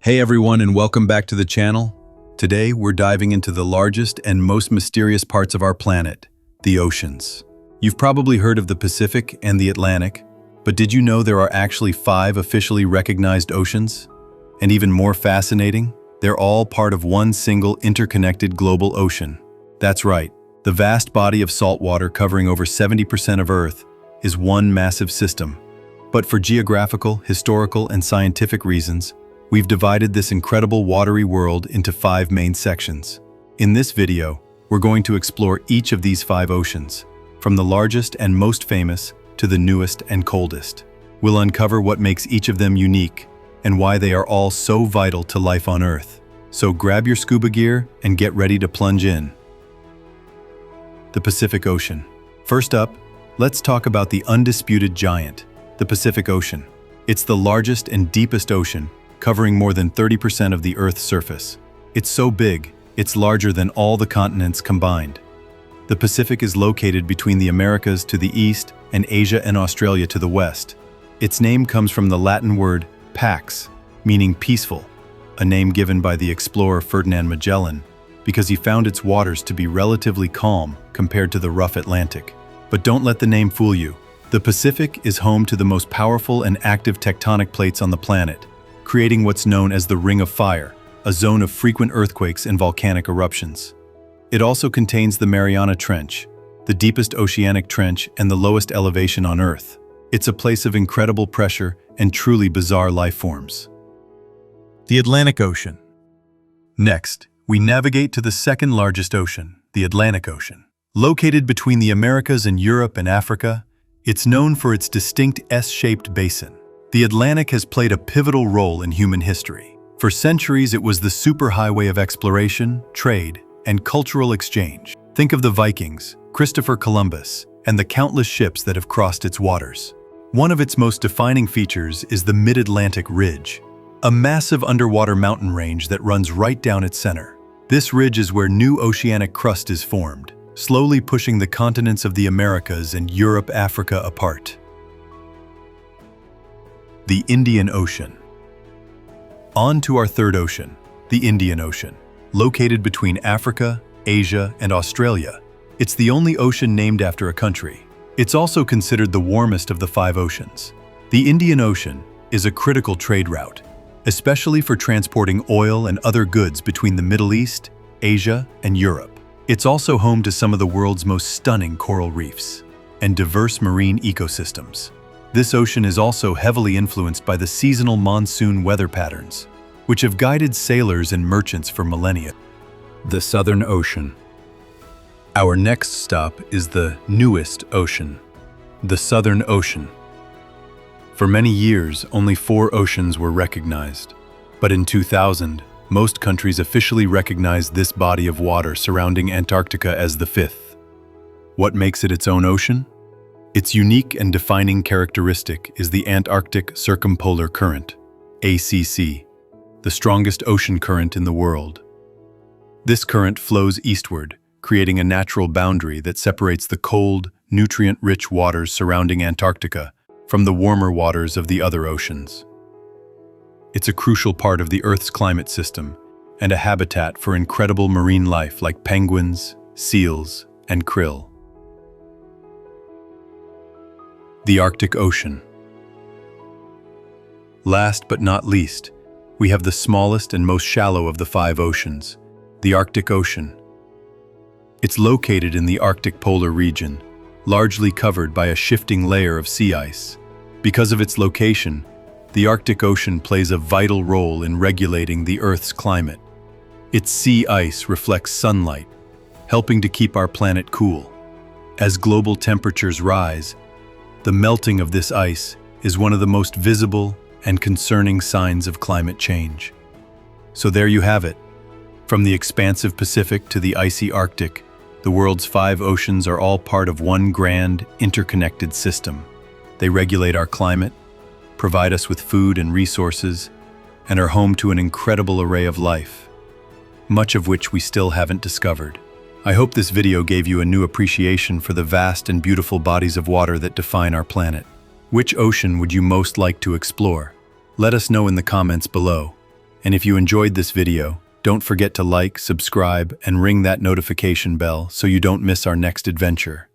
Hey everyone, and welcome back to the channel. Today we're diving into the largest and most mysterious parts of our planet, the oceans. You've probably heard of the Pacific and the Atlantic, but did you know there are actually 5 officially recognized oceans? And even more fascinating, they're all part of one single interconnected global ocean. That's right, the vast body of salt water covering over 70% of Earth is one massive system. But for geographical, historical, and scientific reasons, we've divided this incredible watery world into 5 main sections. In this video, we're going to explore each of these 5 oceans, from the largest and most famous to the newest and coldest. We'll uncover what makes each of them unique and why they are all so vital to life on Earth. So grab your scuba gear and get ready to plunge in. The Pacific Ocean. First up, let's talk about the undisputed giant, the Pacific Ocean. It's the largest and deepest ocean, covering more than 30% of the Earth's surface. It's so big, it's larger than all the continents combined. The Pacific is located between the Americas to the east and Asia and Australia to the west. Its name comes from the Latin word pax, meaning peaceful, a name given by the explorer Ferdinand Magellan because he found its waters to be relatively calm compared to the rough Atlantic. But don't let the name fool you. The Pacific is home to the most powerful and active tectonic plates on the planet, creating what's known as the Ring of Fire, a zone of frequent earthquakes and volcanic eruptions. It also contains the Mariana Trench, the deepest oceanic trench and the lowest elevation on Earth. It's a place of incredible pressure and truly bizarre life forms. The Atlantic Ocean. Next, we navigate to the second largest ocean, the Atlantic Ocean. Located between the Americas and Europe and Africa, it's known for its distinct S-shaped basin. The Atlantic has played a pivotal role in human history. For centuries, it was the superhighway of exploration, trade, and cultural exchange. Think of the Vikings, Christopher Columbus, and the countless ships that have crossed its waters. One of its most defining features is the Mid-Atlantic Ridge, a massive underwater mountain range that runs right down its center. This ridge is where new oceanic crust is formed, slowly pushing the continents of the Americas and Europe-Africa apart. The Indian Ocean. On to our third ocean, the Indian Ocean. Located between Africa, Asia, and Australia, it's the only ocean named after a country. It's also considered the warmest of the 5 oceans. The Indian Ocean is a critical trade route, especially for transporting oil and other goods between the Middle East, Asia, and Europe. It's also home to some of the world's most stunning coral reefs and diverse marine ecosystems. This ocean is also heavily influenced by the seasonal monsoon weather patterns, which have guided sailors and merchants for millennia. The Southern Ocean. Our next stop is the newest ocean, the Southern Ocean. For many years, only 4 oceans were recognized, but in 2000, most countries officially recognized this body of water surrounding Antarctica as the 5th. What makes it its own ocean? Its unique and defining characteristic is the Antarctic Circumpolar Current, ACC, the strongest ocean current in the world. This current flows eastward, creating a natural boundary that separates the cold, nutrient-rich waters surrounding Antarctica from the warmer waters of the other oceans. It's a crucial part of the Earth's climate system and a habitat for incredible marine life like penguins, seals, and krill. The Arctic Ocean. Last but not least, we have the smallest and most shallow of the 5 oceans, the Arctic Ocean. It's located in the Arctic polar region, largely covered by a shifting layer of sea ice. Because of its location, the Arctic Ocean plays a vital role in regulating the Earth's climate. Its sea ice reflects sunlight, helping to keep our planet cool. As global temperatures rise, the melting of this ice is one of the most visible and concerning signs of climate change. So there you have it. From the expansive Pacific to the icy Arctic, the world's 5 oceans are all part of one grand, interconnected system. They regulate our climate, provide us with food and resources, and are home to an incredible array of life, much of which we still haven't discovered. I hope this video gave you a new appreciation for the vast and beautiful bodies of water that define our planet. Which ocean would you most like to explore? Let us know in the comments below. And if you enjoyed this video, don't forget to like, subscribe, and ring that notification bell so you don't miss our next adventure.